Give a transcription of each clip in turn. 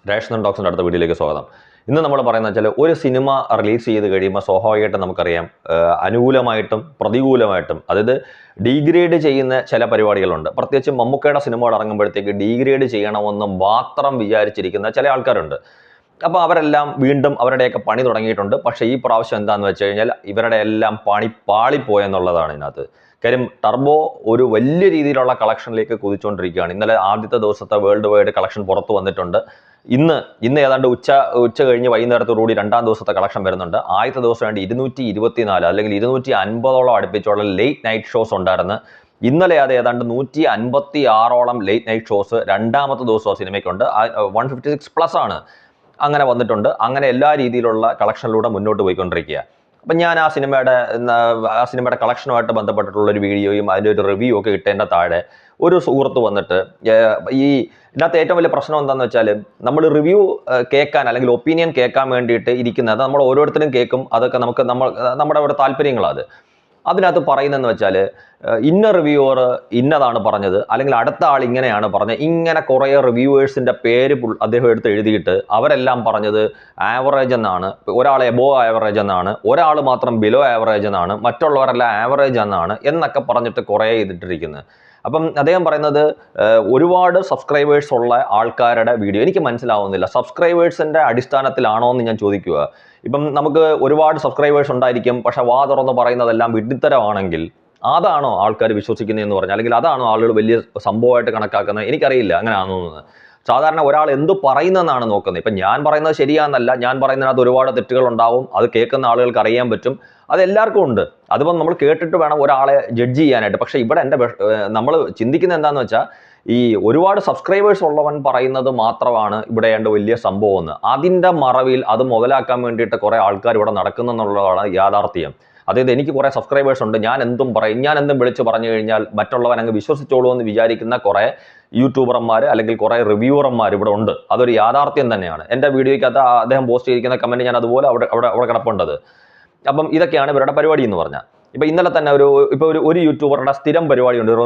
Rational ടോക്സിൻ്റെ അടുത്ത വീഡിയോയിലേക്ക് സ്വാഗതം. ഇന്ന് നമ്മൾ പറയുന്നത് വെച്ചാൽ ഒരു സിനിമ റിലീസ് ചെയ്ത് കഴിയുമ്പോൾ സ്വാഭാവികമായിട്ടും നമുക്കറിയാം അനുകൂലമായിട്ടും പ്രതികൂലമായിട്ടും അതായത് ഡീഗ്രേഡ് ചെയ്യുന്ന ചില പരിപാടികളുണ്ട്. പ്രത്യേകിച്ച് മമ്മൂക്കയുടെ സിനിമകൾ ഇറങ്ങുമ്പോഴത്തേക്ക് ഡീഗ്രേഡ് ചെയ്യണമെന്ന് മാത്രം വിചാരിച്ചിരിക്കുന്ന ചില ആൾക്കാരുണ്ട്. അപ്പോൾ അവരെല്ലാം വീണ്ടും അവരുടെയൊക്കെ പണി തുടങ്ങിയിട്ടുണ്ട്. പക്ഷേ ഈ പ്രാവശ്യം എന്താണെന്ന് വെച്ച് കഴിഞ്ഞാൽ ഇവരുടെ എല്ലാം പണി പാളിപ്പോയെന്നുള്ളതാണ് ഇതിനകത്ത്. കാര്യം ടർബോ ഒരു വലിയ രീതിയിലുള്ള കളക്ഷനിലേക്ക് കുതിച്ചുകൊണ്ടിരിക്കുകയാണ്. ഇന്നലെ ആദ്യത്തെ ദിവസത്തെ വേൾഡ് വൈഡ് കളക്ഷൻ പുറത്തു വന്നിട്ടുണ്ട്. ഇന്ന് ഏതാണ്ട് ഉച്ച കഴിഞ്ഞ് വൈകുന്നേരത്തോടുകൂടി രണ്ടാം ദിവസത്തെ കളക്ഷൻ വരുന്നുണ്ട്. ആദ്യത്തെ ദിവസം വേണ്ടി 224 അല്ലെങ്കിൽ 250ഓളം അടുപ്പിച്ചുള്ള ലേറ്റ് നൈറ്റ് ഷോസ് ഉണ്ടായിരുന്നു. ഇന്നലെ അത് ഏതാണ്ട് 156ഓളം ലേറ്റ് നൈറ്റ് ഷോസ് രണ്ടാമത്തെ ദിവസം സിനിമയ്ക്കുണ്ട്. 156+ ആണ് അങ്ങനെ വന്നിട്ടുണ്ട്. അങ്ങനെ എല്ലാ രീതിയിലുള്ള കളക്ഷനിലൂടെ മുന്നോട്ട് പോയിക്കൊണ്ടിരിക്കുക. അപ്പം ഞാൻ ആ സിനിമയുടെ കളക്ഷനുമായിട്ട് ബന്ധപ്പെട്ടിട്ടുള്ള ഒരു വീഡിയോയും അതിൻ്റെ ഒരു റിവ്യൂ ഒക്കെ ഇട്ടതിൻ്റെ താഴെ ഒരു സുഹൃത്ത് വന്നിട്ട് ഇതിനകത്ത് ഏറ്റവും വലിയ പ്രശ്നം എന്താണെന്ന് വെച്ചാൽ നമ്മൾ റിവ്യൂ കേൾക്കാൻ അല്ലെങ്കിൽ ഒപ്പീനിയൻ കേൾക്കാൻ വേണ്ടിയിട്ട് ഇരിക്കുന്നത് നമ്മൾ ഓരോരുത്തരും കേൾക്കും. അതൊക്കെ നമ്മുടെ ഒരു താല്പര്യങ്ങളാണ്. അതിനകത്ത് പറയുന്നതെന്ന് വെച്ചാൽ ഇന്ന റിവ്യൂവർ ഇന്നതാണ് പറഞ്ഞത്, അല്ലെങ്കിൽ അടുത്ത ആൾ ഇങ്ങനെയാണ് പറഞ്ഞത്. ഇങ്ങനെ കുറേ റിവ്യൂവേഴ്സിൻ്റെ പേര് അദ്ദേഹം എടുത്ത് എഴുതിയിട്ട് അവരെല്ലാം പറഞ്ഞത് ആവറേജ് എന്നാണ്, ഒരാൾ എബോവ് ആവറേജ് എന്നാണ്, ഒരാൾ മാത്രം ബിലോ ആവറേജ് എന്നാണ്, മറ്റുള്ളവരെല്ലാം ആവറേജ് എന്നാണ് എന്നൊക്കെ പറഞ്ഞിട്ട് കുറേ ചെയ്തിട്ടിരിക്കുന്നത്. അപ്പം അദ്ദേഹം പറയുന്നത് ഒരുപാട് സബ്സ്ക്രൈബേഴ്സ് ഉള്ള ആൾക്കാരുടെ വീഡിയോ എനിക്ക് മനസ്സിലാവുന്നില്ല. സബ്സ്ക്രൈബേഴ്സിൻ്റെ അടിസ്ഥാനത്തിലാണോ എന്ന് ഞാൻ ചോദിക്കുക. ഇപ്പം നമുക്ക് ഒരുപാട് സബ്സ്ക്രൈബേഴ്സ് ഉണ്ടായിരിക്കും, പക്ഷെ വാ തുറന്ന് പറയുന്നതെല്ലാം വിഡ്ഢിത്തരമാണെങ്കിൽ അതാണോ ആൾക്കാർ വിശ്വസിക്കുന്നതെന്ന് പറഞ്ഞാൽ, അല്ലെങ്കിൽ അതാണോ ആളുകൾ വലിയ സംഭവമായിട്ട് കണക്കാക്കുന്നത്? എനിക്കറിയില്ല അങ്ങനെ ആണെന്ന്. സാധാരണ ഒരാൾ എന്ത് പറയുന്നതെന്നാണ് നോക്കുന്നത്. ഇപ്പം ഞാൻ പറയുന്നത് ശരിയാണെന്നല്ല, ഞാൻ പറയുന്നതിനകത്ത് ഒരുപാട് തെറ്റുകൾ ഉണ്ടാവും, അത് കേൾക്കുന്ന ആളുകൾക്ക് അറിയാൻ പറ്റും, അതെല്ലാവർക്കും ഉണ്ട്. അതിപ്പം നമ്മൾ കേട്ടിട്ട് വേണം ഒരാളെ ജഡ്ജ് ചെയ്യാനായിട്ട്. പക്ഷേ ഇവിടെ നമ്മൾ ചിന്തിക്കുന്നത് എന്താണെന്ന് വെച്ചാൽ, ഈ ഒരുപാട് സബ്സ്ക്രൈബേഴ്സ് ഉള്ളവൻ പറയുന്നത് മാത്രമാണ് ഇവിടെ വലിയ സംഭവമെന്ന്. അതിൻ്റെ മറവിൽ അത് മുതലാക്കാൻ വേണ്ടിയിട്ട് കുറേ ആൾക്കാർ ഇവിടെ നടക്കുന്നെന്നുള്ളതാണ് യാഥാർത്ഥ്യം. അതായത് എനിക്ക് കുറേ സബ്സ്ക്രൈബേഴ്സ് ഉണ്ട്, ഞാൻ എന്തും പറയും, ഞാൻ എന്തും വിളിച്ച് പറഞ്ഞു കഴിഞ്ഞാൽ മറ്റുള്ളവൻ അങ്ങ് വിശ്വസിച്ചോളൂ എന്ന് വിചാരിക്കുന്ന കുറേ യൂട്യൂബർമാർ അല്ലെങ്കിൽ കുറേ റിവ്യൂവർമാർ ഇവിടെ ഉണ്ട്. അതൊരു യാഥാർത്ഥ്യം തന്നെയാണ്. എൻ്റെ വീഡിയോയ്ക്കകത്ത് അദ്ദേഹം പോസ്റ്റ് ചെയ്തിരിക്കുന്ന കമൻറ്റ് ഞാൻ അതുപോലെ അവിടെ കിടപ്പുണ്ടത്. അപ്പം ഇതൊക്കെയാണ് ഇവരുടെ പരിപാടി എന്ന് പറഞ്ഞാൽ. ഇപ്പം ഇന്നലെ തന്നെ ഒരു യൂട്യൂബറുടെ സ്ഥിരം പരിപാടിയുണ്ട്, ഒരു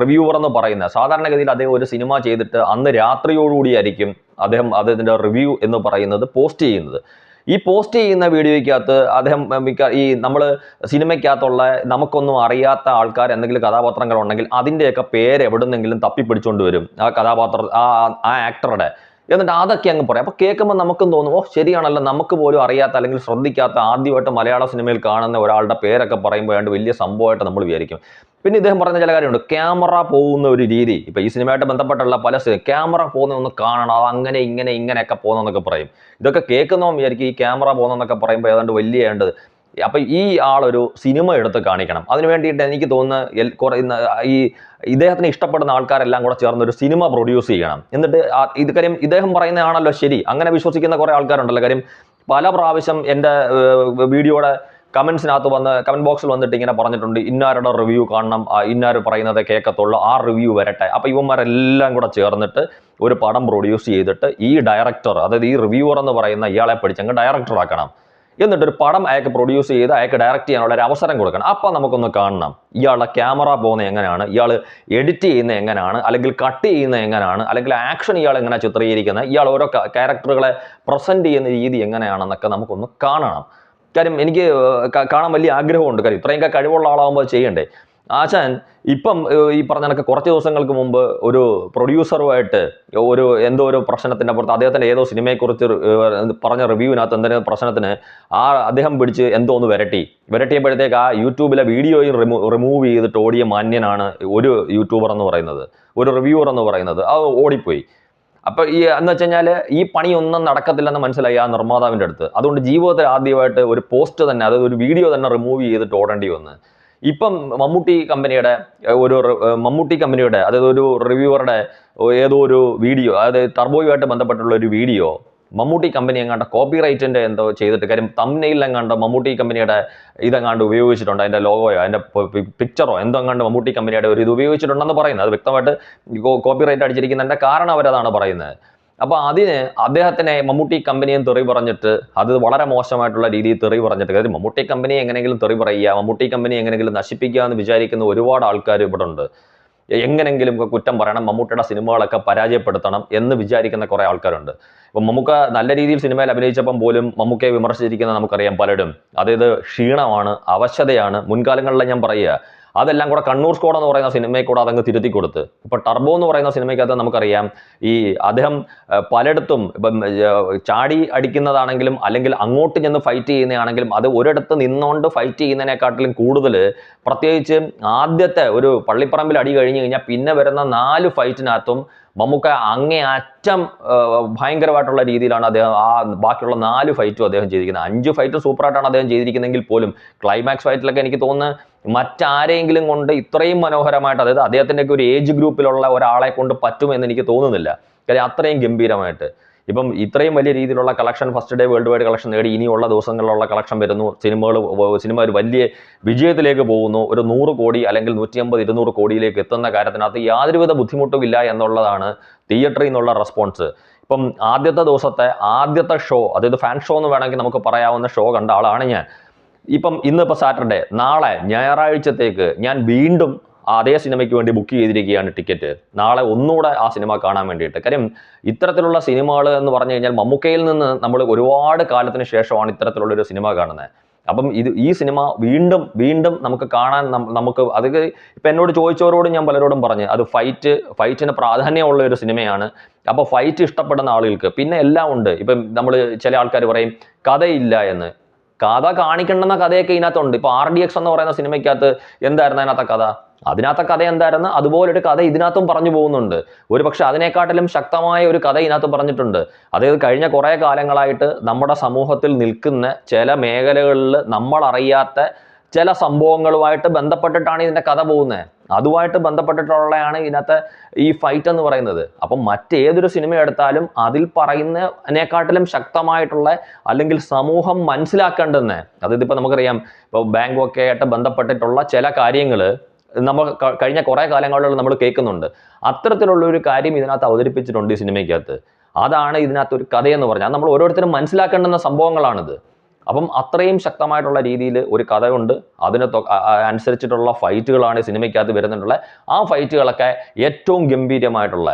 റിവ്യൂവർ എന്ന് പറയുന്നത്. സാധാരണഗതിയിൽ അദ്ദേഹം ഒരു സിനിമ ചെയ്തിട്ട് അന്ന് രാത്രിയോടുകൂടിയായിരിക്കും അദ്ദേഹം അതിൻ്റെ റിവ്യൂ എന്ന് പറയുന്നത് പോസ്റ്റ് ചെയ്യുന്നത്. ഈ പോസ്റ്റ് ചെയ്യുന്ന വീഡിയോയ്ക്കകത്ത് അദ്ദേഹം നമ്മൾ സിനിമയ്ക്കകത്തുള്ള നമുക്കൊന്നും അറിയാത്ത ആൾക്കാർ എന്തെങ്കിലും കഥാപാത്രങ്ങൾ ഉണ്ടെങ്കിൽ അതിൻ്റെയൊക്കെ പേര് എവിടുന്നെങ്കിലും തപ്പിപ്പിടിച്ചുകൊണ്ട് വരും, ആ കഥാപാത്രം ആ ആക്ടറുടെ. എന്നിട്ട് അതൊക്കെ അങ്ങ് പറയാം. അപ്പോൾ കേൾക്കുമ്പോൾ നമുക്കും തോന്നും, ഓ ശരിയാണല്ലോ, നമുക്ക് പോലും അറിയാത്ത അല്ലെങ്കിൽ ശ്രദ്ധിക്കാത്ത ആദ്യമായിട്ട് മലയാള സിനിമയിൽ കാണുന്ന ഒരാളുടെ പേരൊക്കെ പറയുമ്പോൾ വേണ്ട വലിയ സംഭവമായിട്ട് നമ്മൾ വിചാരിക്കും. പിന്നെ ഇദ്ദേഹം പറയുന്ന ചില കാര്യമുണ്ട്, ക്യാമറ പോകുന്ന ഒരു രീതി. ഇപ്പം ഈ സിനിമയായിട്ട് ബന്ധപ്പെട്ടുള്ള പല ക്യാമറ പോകുന്ന ഒന്ന് കാണണം, അത് അങ്ങനെ ഇങ്ങനെയൊക്കെ പോകുന്നതെന്നൊക്കെ പറയും. ഇതൊക്കെ കേൾക്കുന്നവൻ വിചാരിക്കും ഈ ക്യാമറ പോകുന്നതെന്നൊക്കെ പറയുമ്പോൾ ഏതാണ്ട് വലിയ വേണ്ടത്. അപ്പം ഈ ആളൊരു സിനിമ എടുത്ത് കാണിക്കണം. അതിന് വേണ്ടിയിട്ട് എനിക്ക് തോന്നുന്നു ഈ ഇദ്ദേഹത്തിന് ഇഷ്ടപ്പെടുന്ന ആൾക്കാരെല്ലാം കൂടെ ചേർന്ന് ഒരു സിനിമ പ്രൊഡ്യൂസ് ചെയ്യണം. എന്നിട്ട് കാര്യം ഇദ്ദേഹം പറയുന്നതാണല്ലോ ശരി, അങ്ങനെ വിശ്വസിക്കുന്ന കുറേ ആൾക്കാരുണ്ടല്ലോ. കാര്യം പല പ്രാവശ്യം എൻ്റെ വീഡിയോയുടെ കമൻറ്റ് ബോക്സിൽ വന്നിട്ട് ഇങ്ങനെ പറഞ്ഞിട്ടുണ്ട്, ഇന്നാരുടെ റിവ്യൂ കാണണം, ഇന്നാർ പറയുന്നതേ കേൾക്കത്തുള്ളൂ, ആ റിവ്യൂ വരട്ടെ. അപ്പോൾ ഇവന്മാരെല്ലാം കൂടെ ചേർന്നിട്ട് ഒരു പടം പ്രൊഡ്യൂസ് ചെയ്തിട്ട് ഈ ഡയറക്ടർ, അതായത് ഈ റിവ്യൂവർ എന്ന് പറയുന്ന ഇയാളെ പിടിച്ചങ്ങ് ഡയറക്ടറാക്കണം. എന്നിട്ടൊരു പടം അയാൾക്ക് പ്രൊഡ്യൂസ് ചെയ്ത് അയാൾക്ക് ഡയറക്റ്റ് ചെയ്യാനുള്ള ഒരു അവസരം കൊടുക്കണം. അപ്പോൾ നമുക്കൊന്ന് കാണണം ഇയാളുടെ ക്യാമറ പോകുന്നത് എങ്ങനെയാണ്, ഇയാൾ എഡിറ്റ് ചെയ്യുന്നത് എങ്ങനെയാണ്, അല്ലെങ്കിൽ കട്ട് ചെയ്യുന്നത് എങ്ങനെയാണ്, അല്ലെങ്കിൽ ആക്ഷൻ ഇയാൾ എങ്ങനെ ചിത്രീകരിക്കുന്നത്, ഇയാൾ ഓരോ ക്യാരക്ടറുകളെ പ്രസൻറ്റ് ചെയ്യുന്ന രീതി എങ്ങനെയാണെന്നൊക്കെ നമുക്കൊന്ന് കാണണം. കാര്യം എനിക്ക് കാണാൻ വലിയ ആഗ്രഹമുണ്ട്. കാര്യം ഇത്രയൊക്കെ കഴിവുള്ള ആളാകുമ്പോൾ ചെയ്യണ്ടേ. ആശാൻ ഇപ്പം ഈ പറഞ്ഞ കണക്ക് കുറച്ച് ദിവസങ്ങൾക്ക് മുമ്പ് ഒരു പ്രൊഡ്യൂസറുമായിട്ട് എന്തോ ഒരു പ്രശ്നത്തിൻ്റെ പുറത്ത് അദ്ദേഹത്തിൻ്റെ ഏതോ സിനിമയെക്കുറിച്ച് പറഞ്ഞ റിവ്യൂവിനകത്ത് എന്തെങ്കിലും പ്രശ്നത്തിന് അദ്ദേഹം പിടിച്ച് എന്തോ ഒന്ന് വരട്ടിയപ്പോഴത്തേക്ക് ആ യൂട്യൂബിലെ വീഡിയോയും റിമൂവ് ചെയ്തിട്ട് ഓടിയ മാന്യനാണ് ഒരു യൂട്യൂബർ എന്ന് പറയുന്നത്, ഒരു റിവ്യൂവർ എന്ന് പറയുന്നത്. അത് ഓടിപ്പോയി. അപ്പോൾ എന്ന് വെച്ച് കഴിഞ്ഞാൽ ഈ പണിയൊന്നും നടക്കത്തില്ലെന്ന് മനസ്സിലായി ആ നിർമ്മാതാവിൻ്റെ അടുത്ത്. അതുകൊണ്ട് ജീവിതത്തിൽ ആദ്യമായിട്ട് ഒരു പോസ്റ്റ് തന്നെ, അതായത് ഒരു വീഡിയോ തന്നെ റിമൂവ് ചെയ്തിട്ട് ഓടേണ്ടി വന്ന്. ഇപ്പം മമ്മൂട്ടി കമ്പനിയുടെ അതായത് ഒരു റിവ്യൂവറുടെ ഏതോ ഒരു വീഡിയോ, അതായത് ടർബോയുമായിട്ട് ബന്ധപ്പെട്ടുള്ള ഒരു വീഡിയോ മമ്മൂട്ടി കമ്പനി എങ്ങാണ്ട് കോപ്പിറൈറ്റിൻ്റെ എന്തോ ചെയ്തിട്ട്, കാര്യം തംബ്നെയിൽ എങ്ങാണ്ട് മമ്മൂട്ടി കമ്പനിയുടെ ഇതെങ്ങാണ്ട് ഉപയോഗിച്ചിട്ടുണ്ട്, അതിൻ്റെ ലോഗോയോ അതിൻ്റെ പിക്ചറോ എന്തോ എങ്ങാണ്ട് മമ്മൂട്ടി കമ്പനിയുടെ ഒരു ഇത് ഉപയോഗിച്ചിട്ടുണ്ടെന്ന് പറയുന്നത്. അത് വ്യക്തമായിട്ട് കോപ്പിറൈറ്റ് അടിച്ചിരിക്കുന്നതിൻ്റെ കാരണം അവരതാണ് പറയുന്നത്. അപ്പോൾ അതിന് അദ്ദേഹത്തിനെ മമ്മൂട്ടി കമ്പനിയും തെറി പറഞ്ഞിട്ട്, അത് വളരെ മോശമായിട്ടുള്ള രീതിയിൽ തെറി പറഞ്ഞിട്ട്, കാര്യം മമ്മൂട്ടി കമ്പനിയെ എങ്ങനെയെങ്കിലും തെറി പറയുക, മമ്മൂട്ടി കമ്പനി എങ്ങനെയെങ്കിലും നശിപ്പിക്കുക എന്ന് വിചാരിക്കുന്ന ഒരുപാട് ആൾക്കാർ ഇവിടെ ഉണ്ട്. എങ്ങനെങ്കിലും കുറ്റം പറയണം, മമ്മൂട്ടിയുടെ സിനിമകളൊക്കെ പരാജയപ്പെടുത്തണം എന്ന് വിചാരിക്കുന്ന കുറേ ആൾക്കാരുണ്ട്. ഇപ്പം മമ്മൂക്ക നല്ല രീതിയിൽ സിനിമയിൽ അഭിനയിച്ചപ്പം പോലും മമ്മൂക്കയെ വിമർശിച്ചിരിക്കുന്ന നമുക്കറിയാം പലരും. അതായത് ക്ഷീണമാണ്, അവശതയാണ്. മുൻകാലങ്ങളിൽ ഞാൻ പറയുക, അതെല്ലാം കൂടെ കണ്ണൂർ സ്ക്വാഡ് എന്ന് പറയുന്ന സിനിമയിൽ കൂടെ അതങ്ങ് തിരുത്തി കൊടുത്ത്. ഇപ്പൊ ടർബോ എന്ന് പറയുന്ന സിനിമയ്ക്കകത്ത് നമുക്കറിയാം ഈ അദ്ദേഹം പലയിടത്തും ഇപ്പം ചാടി അടിക്കുന്നതാണെങ്കിലും അല്ലെങ്കിൽ അങ്ങോട്ട് ചെന്ന് ഫൈറ്റ് ചെയ്യുന്നതാണെങ്കിലും അത് ഒരിടത്ത് നിന്നുകൊണ്ട് ഫൈറ്റ് ചെയ്യുന്നതിനെക്കാട്ടിലും കൂടുതൽ, പ്രത്യേകിച്ച് ആദ്യത്തെ ഒരു പള്ളിപ്പറമ്പിൽ അടി കഴിഞ്ഞ് കഴിഞ്ഞാൽ പിന്നെ വരുന്ന 4 ഫൈറ്റിനകത്തും മമ്മൂക്ക അങ്ങേ അറ്റം ഭയങ്കരമായിട്ടുള്ള രീതിയിലാണ് അദ്ദേഹം ആ ബാക്കിയുള്ള 4 ഫൈറ്റും അദ്ദേഹം ചെയ്തിരിക്കുന്നത്. 5 ഫൈറ്റ് സൂപ്പറായിട്ടാണ് അദ്ദേഹം ചെയ്തിരിക്കുന്നതെങ്കിൽ പോലും ക്ലൈമാക്സ് ഫൈറ്റിലൊക്കെ എനിക്ക് തോന്നുന്നു മറ്റാരെങ്കിലും കൊണ്ട് ഇത്രയും മനോഹരമായിട്ട്, അതായത് അദ്ദേഹത്തിൻ്റെ ഒരു ഏജ് ഗ്രൂപ്പിലുള്ള ഒരാളെ കൊണ്ട് പറ്റുമെന്ന് എനിക്ക് തോന്നുന്നില്ല. കാര്യം അത്രയും ഗംഭീരമായിട്ട് ഇപ്പം ഇത്രയും വലിയ രീതിയിലുള്ള collection first day world wide collection നേടി ഇനിയുള്ള ദിവസങ്ങളിലുള്ള കളക്ഷൻ വരുന്നു. സിനിമ ഒരു വലിയ വിജയത്തിലേക്ക് പോകുന്നു. ഒരു 100 കോടി അല്ലെങ്കിൽ 150-200 കോടിയിലേക്ക് എത്തുന്ന കാര്യത്തിനകത്ത് യാതൊരുവിധ ബുദ്ധിമുട്ടും ഇല്ല എന്നുള്ളതാണ് തിയേറ്ററിൽ നിന്നുള്ള റെസ്പോൺസ്. ഇപ്പം ആദ്യത്തെ ദിവസത്തെ ആദ്യത്തെ ഷോ, അതായത് ഫാൻ ഷോ എന്ന് വേണമെങ്കിൽ നമുക്ക് പറയാവുന്ന ഷോ കണ്ട ആളാണ് ഞാൻ. ഇപ്പം ഇന്നിപ്പോൾ സാറ്റർഡേ, നാളെ ഞായറാഴ്ചത്തേക്ക് ഞാൻ വീണ്ടും അതേ സിനിമയ്ക്ക് വേണ്ടി ബുക്ക് ചെയ്തിരിക്കുകയാണ് ടിക്കറ്റ്. നാളെ ഒന്നുകൂടെ ആ സിനിമ കാണാൻ വേണ്ടിയിട്ട്. കാര്യം ഇത്തരത്തിലുള്ള സിനിമകൾ എന്ന് പറഞ്ഞു കഴിഞ്ഞാൽ മമ്മൂക്കയിൽ നിന്ന് നമ്മൾ ഒരുപാട് കാലത്തിന് ശേഷമാണ് ഇത്തരത്തിലുള്ളൊരു സിനിമ കാണുന്നത്. അപ്പം ഈ സിനിമ വീണ്ടും വീണ്ടും നമുക്ക് കാണാൻ നമുക്ക് അത് ഇപ്പം എന്നോട് ചോദിച്ചവരോട് ഞാൻ പലരോടും പറഞ്ഞു അത് ഫൈറ്റിന് പ്രാധാന്യമുള്ള ഒരു സിനിമയാണ്. അപ്പോൾ ഫൈറ്റ് ഇഷ്ടപ്പെടുന്ന ആളുകൾക്ക് പിന്നെ എല്ലാം ഉണ്ട്. ഇപ്പം നമ്മൾ ചില ആൾക്കാർ പറയും കഥയില്ല എന്ന്. കഥ കാണിക്കേണ്ടുന്ന കഥയൊക്കെ ഇതിനകത്തുണ്ട്. ഇപ്പോൾ RDX എന്ന് പറയുന്ന സിനിമയ്ക്കകത്ത് എന്തായിരുന്നു അതിനകത്തെ കഥ എന്തായിരുന്നു, അതുപോലൊരു കഥ ഇതിനകത്തും പറഞ്ഞു പോകുന്നുണ്ട്. ഒരു പക്ഷെ അതിനെക്കാട്ടിലും ശക്തമായ ഒരു കഥ ഇതിനകത്ത് പറഞ്ഞിട്ടുണ്ട്. അതായത് കഴിഞ്ഞ കുറേ കാലങ്ങളായിട്ട് നമ്മുടെ സമൂഹത്തിൽ നിൽക്കുന്ന ചില മേഖലകളിൽ നമ്മൾ അറിയാത്ത ചില സംഭവങ്ങളുമായിട്ട് ബന്ധപ്പെട്ടിട്ടാണ് ഇതിൻ്റെ കഥ പോകുന്നത്. അതുമായിട്ട് ബന്ധപ്പെട്ടിട്ടുള്ളതാണ് ഇതിനകത്ത് ഈ ഫൈറ്റ് എന്ന് പറയുന്നത്. അപ്പം മറ്റേതൊരു സിനിമ എടുത്താലും അതിൽ പറയുന്നതിനെക്കാട്ടിലും ശക്തമായിട്ടുള്ള അല്ലെങ്കിൽ സമൂഹം മനസ്സിലാക്കേണ്ടുന്ന, അതായത് ഇപ്പം നമുക്കറിയാം ഇപ്പോൾ ബാങ്കൊക്കെ ആയിട്ട് ബന്ധപ്പെട്ടിട്ടുള്ള ചില കാര്യങ്ങൾ നമ്മൾ കഴിഞ്ഞ കുറേ കാലങ്ങളിൽ നമ്മൾ കേൾക്കുന്നുണ്ട്. അത്തരത്തിലുള്ള ഒരു കാര്യം ഇതിനകത്ത് അവതരിപ്പിച്ചിട്ടുണ്ട് ഈ സിനിമയ്ക്കകത്ത്. അതാണ് ഇതിനകത്ത് ഒരു കഥയെന്ന് പറഞ്ഞാൽ നമ്മൾ ഓരോരുത്തരും മനസ്സിലാക്കേണ്ടുന്ന സംഭവങ്ങളാണിത്. അപ്പം അത്രയും ശക്തമായിട്ടുള്ള രീതിയിൽ ഒരു കഥയുണ്ട്. അതിന് അനുസരിച്ചിട്ടുള്ള ഫൈറ്റുകളാണ് സിനിമയ്ക്കകത്ത് വരുന്നിട്ടുള്ള. ആ ഫൈറ്റുകളൊക്കെ ഏറ്റവും ഗംഭീരമായിട്ടുള്ള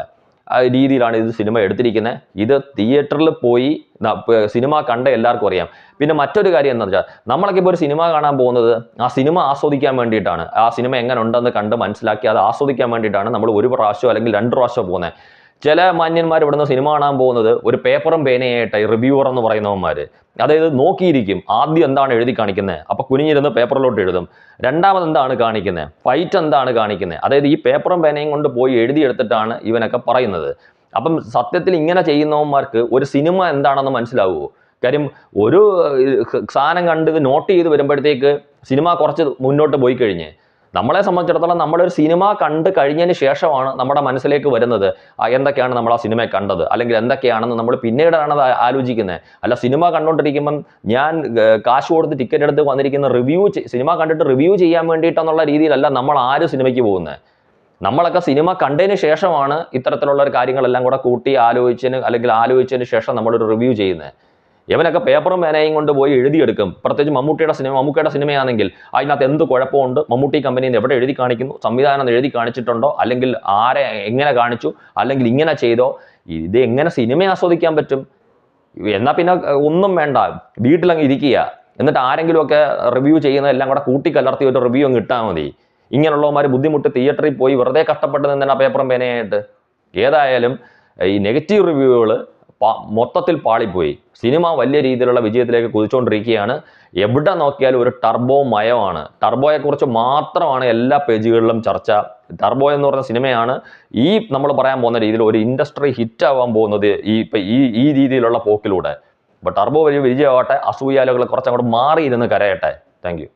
രീതിയിലാണ് ഇത് സിനിമ എടുത്തിരിക്കുന്നത്. ഇത് തിയേറ്ററിൽ പോയി സിനിമ കണ്ട എല്ലാവർക്കും അറിയാം. പിന്നെ മറ്റൊരു കാര്യം എന്താ വെച്ചാൽ നമ്മളൊക്കെ ഇപ്പോൾ ഒരു സിനിമ കാണാൻ പോകുന്നത് ആ സിനിമ ആസ്വദിക്കാൻ വേണ്ടിയിട്ടാണ്. ആ സിനിമ എങ്ങനെ ഉണ്ടെന്ന് കണ്ട് മനസ്സിലാക്കി അത് ആസ്വദിക്കാൻ വേണ്ടിയിട്ടാണ് നമ്മൾ ഒരു പ്രാവശ്യം അല്ലെങ്കിൽ 2 പ്രാവശ്യം പോകുന്നത്. ചില മാന്യന്മാർ ഇവിടുന്ന് സിനിമ കാണാൻ പോകുന്നത് ഒരു പേപ്പറും പേനയായിട്ട് റിവ്യൂവർ എന്ന് പറയുന്നവന്മാർ, അതായത് നോക്കിയിരിക്കും ആദ്യം എന്താണ് എഴുതി കാണിക്കുന്നത്, അപ്പോൾ കുനിഞ്ഞിരുന്ന് പേപ്പറിലോട്ട് എഴുതും. രണ്ടാമത് എന്താണ് കാണിക്കുന്നത്, ഫൈറ്റ് എന്താണ് കാണിക്കുന്നത്, അതായത് ഈ പേപ്പറും പേനയും കൊണ്ട് പോയി എഴുതിയെടുത്തിട്ടാണ് ഇവനൊക്കെ പറയുന്നത്. അപ്പം സത്യത്തിൽ ഇങ്ങനെ ചെയ്യുന്നവന്മാർക്ക് ഒരു സിനിമ എന്താണെന്ന് മനസ്സിലാവുമോ? കാര്യം ഒരു സാധനം കണ്ട് ഇത് നോട്ട് ചെയ്ത് വരുമ്പോഴത്തേക്ക് സിനിമ കുറച്ച് മുന്നോട്ട് പോയി കഴിഞ്ഞ് നമ്മളെ സംബന്ധിച്ചിടത്തോളം നമ്മളൊരു സിനിമ കണ്ട് കഴിഞ്ഞതിന് ശേഷമാണ് നമ്മുടെ മനസ്സിലേക്ക് വരുന്നത് എന്തൊക്കെയാണ് നമ്മൾ ആ സിനിമയെ കണ്ടത്, അല്ലെങ്കിൽ എന്തൊക്കെയാണെന്ന് നമ്മൾ പിന്നീടാണ് അത് ആലോചിക്കുന്നത്. അല്ല സിനിമ കണ്ടുകൊണ്ടിരിക്കുമ്പം ഞാൻ കാശ് കൊടുത്ത് ടിക്കറ്റ് എടുത്ത് വന്നിരിക്കുന്ന സിനിമ കണ്ടിട്ട് റിവ്യൂ ചെയ്യാൻ വേണ്ടിയിട്ടെന്നുള്ള രീതിയിലല്ല നമ്മൾ ആരും സിനിമയ്ക്ക് പോകുന്നത്. നമ്മളൊക്കെ സിനിമ കണ്ടതിന് ശേഷമാണ് ഇത്തരത്തിലുള്ള കാര്യങ്ങളെല്ലാം കൂടെ കൂട്ടി ആലോചിച്ചതിന് ശേഷം നമ്മളൊരു റിവ്യൂ ചെയ്യുന്നത്. ഇവനൊക്കെ പേപ്പറും പേനയും കൊണ്ട് പോയി എഴുതിയെടുക്കും. പ്രത്യേകിച്ച് മമ്മൂക്കയുടെ സിനിമയാണെങ്കിൽ അതിനകത്ത് എന്ത് കുഴപ്പമുണ്ട്, മമ്മൂട്ടി കമ്പനിയിൽ എവിടെ എഴുതി കാണിക്കുന്നു, സംവിധാനം എഴുതി കാണിച്ചിട്ടുണ്ടോ, അല്ലെങ്കിൽ ആരെ എങ്ങനെ കാണിച്ചു, അല്ലെങ്കിൽ ഇങ്ങനെ ചെയ്തോ, ഇത് എങ്ങനെ സിനിമ ആസ്വദിക്കാൻ പറ്റും? എന്നാൽ പിന്നെ ഒന്നും വേണ്ട, വീട്ടിലങ്ങ് ഇരിക്കുക. എന്നിട്ട് ആരെങ്കിലുമൊക്കെ റിവ്യൂ ചെയ്യുന്നതെല്ലാം കൂടെ കൂട്ടിക്കലർത്തി ഒരു റിവ്യൂ അങ്ങ് ഇട്ടാൽ മതി. ഇങ്ങനെയുള്ളവന്മാർ ബുദ്ധിമുട്ട് തിയേറ്ററിൽ പോയി വെറുതെ കഷ്ടപ്പെട്ട് നിന്നാ പേപ്പറും പേനയായിട്ട്. ഏതായാലും ഈ നെഗറ്റീവ് റിവ്യൂകൾ മൊത്തത്തിൽ പാളിപ്പോയി. സിനിമ വലിയ രീതിയിലുള്ള വിജയത്തിലേക്ക് കുതിച്ചുകൊണ്ടിരിക്കുകയാണ്. എവിടെ നോക്കിയാലും ഒരു ടർബോ മയമാണ്. ടർബോയെക്കുറിച്ച് മാത്രമാണ് എല്ലാ പേജുകളിലും ചർച്ച. ടർബോ എന്ന് പറഞ്ഞ സിനിമയാണ് ഈ നമ്മൾ പറയാൻ പോകുന്ന രീതിയിൽ ഒരു ഇൻഡസ്ട്രി ഹിറ്റ് ആവാൻ പോകുന്നത് ഈ രീതിയിലുള്ള പോക്കിലൂടെ. അപ്പോൾ ടർബോ വലിയ വിജയമാവട്ടെ. അസൂയാലുകൾ കുറച്ചങ്ങോട്ട് മാറിയിരുന്ന് കരയട്ടെ. Thank you.